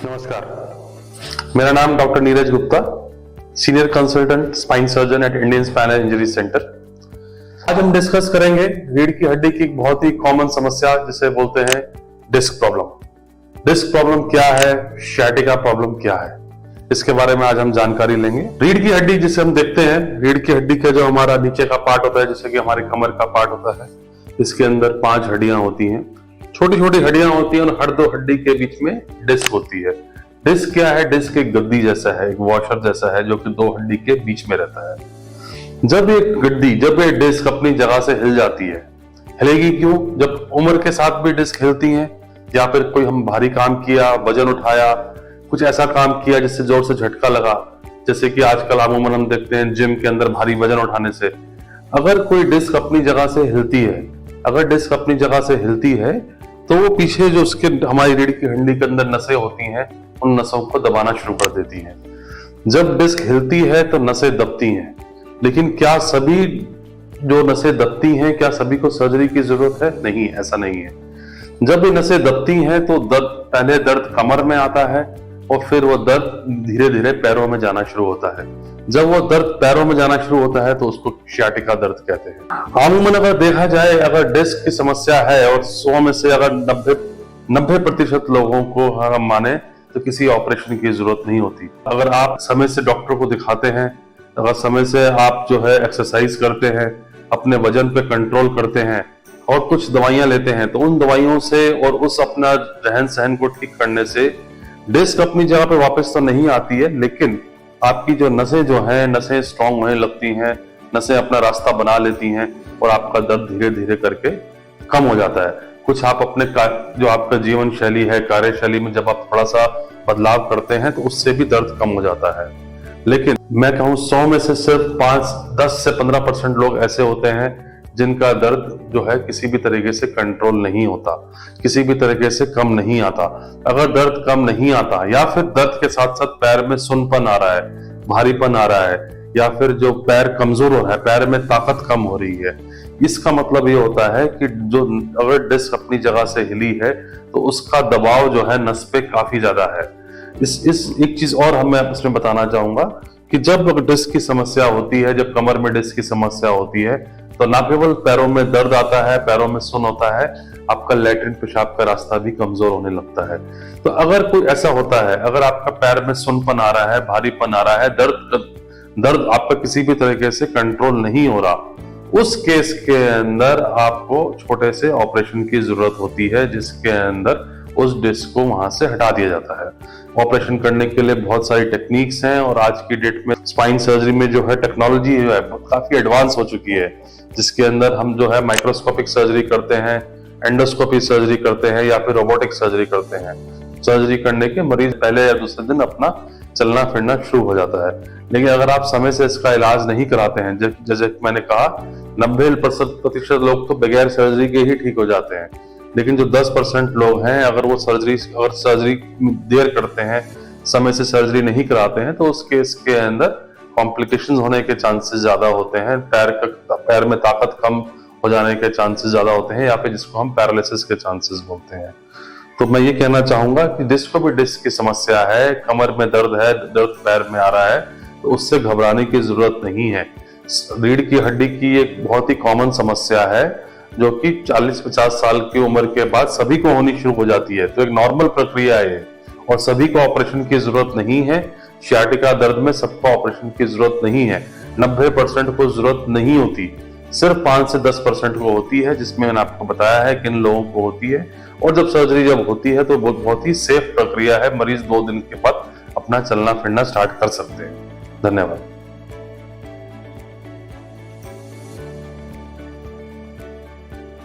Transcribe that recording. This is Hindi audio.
नमस्कार, मेरा नाम doctor Neeraj Gupta, senior consultant spine surgeon at Indian spinal injury centre. आज हम डिस्कस करेंगे रीढ़ की हड्डी की एक बहुत ही कॉमन समस्या जिसे बोलते हैं डिस्क प्रॉब्लम। डिस्क प्रॉब्लम क्या है, sciatica प्रॉब्लम क्या है, इसके बारे में आज हम जानकारी लेंगे। रीढ़ की हड्डी जिसे हम देखते हैं, रीढ़ की हड्डी का जो हमारा नीचे का पार्ट होता है, जैसे कि हमारे कमर का पार्ट होता है, इसके अंदर 5 हड्डियां होती हैं, छोटी छोटी हड्डियां होती हैं और हर 2 हड्डी के बीच में डिस्क होती है। डिस्क क्या है? डिस्क एक गद्दी जैसा है, एक वॉशर जैसा है जो कि 2 हड्डी के बीच में रहता है। जब ये डिस्क अपनी जगह से हिल जाती है, हिलेगी क्यों? जब उम्र के साथ भी डिस्क हिलती है, या फिर कोई हम भारी काम किया, वजन उठाया, कुछ ऐसा काम किया जिससे जोर से झटका लगा, जैसे कि आजकल अमूमन हम देखते हैं जिम के अंदर भारी वजन उठाने से अगर कोई डिस्क अपनी जगह से हिलती है, अगर डिस्क अपनी जगह से हिलती है तो वो पीछे जो उसके हमारी रीढ़ की हड्डी के अंदर नसें होती हैं, उन नसों को दबाना शुरू कर देती हैं। जब डिस्क हिलती है तो नसें दबती हैं, लेकिन क्या सभी जो नसें दबती हैं, क्या सभी को सर्जरी की जरूरत है? नहीं, ऐसा नहीं है। जब ये नसें दबती हैं तो पहले दर्द कमर में आता है और फिर वो दर्द धीरे धीरे पैरों में जाना शुरू होता है। जब वो दर्द पैरों में जाना शुरू होता है तो उसको sciatica दर्द कहते हैं। अमूमन अगर देखा जाए, अगर डिस्क की समस्या है और 100 में से अगर 90% लोगों को हम माने तो किसी ऑपरेशन की जरूरत नहीं होती। अगर आप समय से डॉक्टर को दिखाते हैं, अगर समय से आप जो है एक्सरसाइज करते हैं, अपने वजन पे कंट्रोल करते हैं और कुछ दवाइयां लेते हैं, तो उन दवाइयों से और उस अपना रहन सहन को ठीक करने से डिस्क अपनी जगह पे वापस तो नहीं आती है, लेकिन आपकी जो नसें नसें स्ट्रांग होने लगती हैं, नसें अपना रास्ता बना लेती हैं और आपका दर्द धीरे धीरे करके कम हो जाता है। कुछ आप अपने जो आपका जीवन शैली है, कार्यशैली में जब आप थोड़ा सा बदलाव करते हैं तो उससे भी दर्द कम हो जाता है। लेकिन मैं कहूँ 100 में से सिर्फ 10 से 15% लोग ऐसे होते हैं जिनका दर्द जो है किसी भी तरीके से कंट्रोल नहीं होता, किसी भी तरीके से कम नहीं आता। अगर दर्द कम नहीं आता या फिर दर्द के साथ साथ पैर में सुन्नपन आ रहा है, भारीपन आ रहा है, या फिर जो पैर कमजोर हो रहा है, पैर में ताकत कम हो रही है, इसका मतलब ये होता है कि जो अगर डिस्क अपनी जगह से हिली है तो उसका दबाव जो है नस पे काफी ज्यादा है। इस एक चीज और मैं इसमें बताना चाहूंगा कि जब डिस्क की समस्या होती है, जब कमर में डिस्क की समस्या होती है, तो ना केवल पैरों में दर्द आता है, पैरों में सुन्न होता है, आपका लैट्रिन पेशाब का रास्ता भी कमजोर होने लगता है। तो अगर कोई ऐसा होता है, अगर आपका पैर में सुन्नपन आ रहा है, भारीपन आ रहा है, दर्द आपका किसी भी तरीके से कंट्रोल नहीं हो रहा, उस केस के अंदर आपको छोटे से ऑपरेशन की जरूरत होती है, जिसके अंदर उस डिस्क को वहां से हटा दिया जाता है। ऑपरेशन करने के लिए बहुत सारी टेक्निक्स हैं और आज की डेट में स्पाइन सर्जरी में जो है टेक्नोलॉजी जो है काफी एडवांस हो चुकी है, जिसके अंदर हम जो है माइक्रोस्कोपिक सर्जरी करते हैं, एंडोस्कोपी सर्जरी करते हैं या फिर रोबोटिक सर्जरी करते हैं। सर्जरी करने के मरीज पहले या दूसरे दिन अपना चलना फिरना शुरू हो जाता है। लेकिन अगर आप समय से इसका इलाज नहीं कराते हैं, जैसे मैंने कहा 90% लोग तो बगैर सर्जरी के ही ठीक हो जाते हैं, लेकिन जो 10% लोग हैं, अगर वो सर्जरी देर करते हैं, समय से सर्जरी नहीं कराते हैं, तो उस केस के अंदर कॉम्प्लिकेशंस होने के चांसेस ज्यादा होते हैं, पैर में ताकत कम हो जाने के चांसेस ज्यादा होते हैं, या फिर जिसको हम पैरालिसिस के चांसेस बोलते हैं। तो मैं ये कहना चाहूंगा कि जिसको भी डिस्क की समस्या है, कमर में दर्द है, दर्द पैर में आ रहा है, तो उससे घबराने की जरूरत नहीं है। रीढ़ की हड्डी की एक बहुत ही कॉमन समस्या है जो कि 40-50 साल की उम्र के बाद सभी को होनी शुरू हो जाती है, तो एक नॉर्मल प्रक्रिया है और सभी को ऑपरेशन की जरूरत नहीं है। sciatica दर्द में सबको ऑपरेशन की जरूरत नहीं है, 90% को जरूरत नहीं होती, सिर्फ 5 से 10% को होती है, जिसमें मैंने आपको बताया है किन लोगों को होती है। और जब सर्जरी होती है तो बहुत ही सेफ प्रक्रिया है, मरीज 2 दिन के बाद अपना चलना फिरना स्टार्ट कर सकते हैं। धन्यवाद।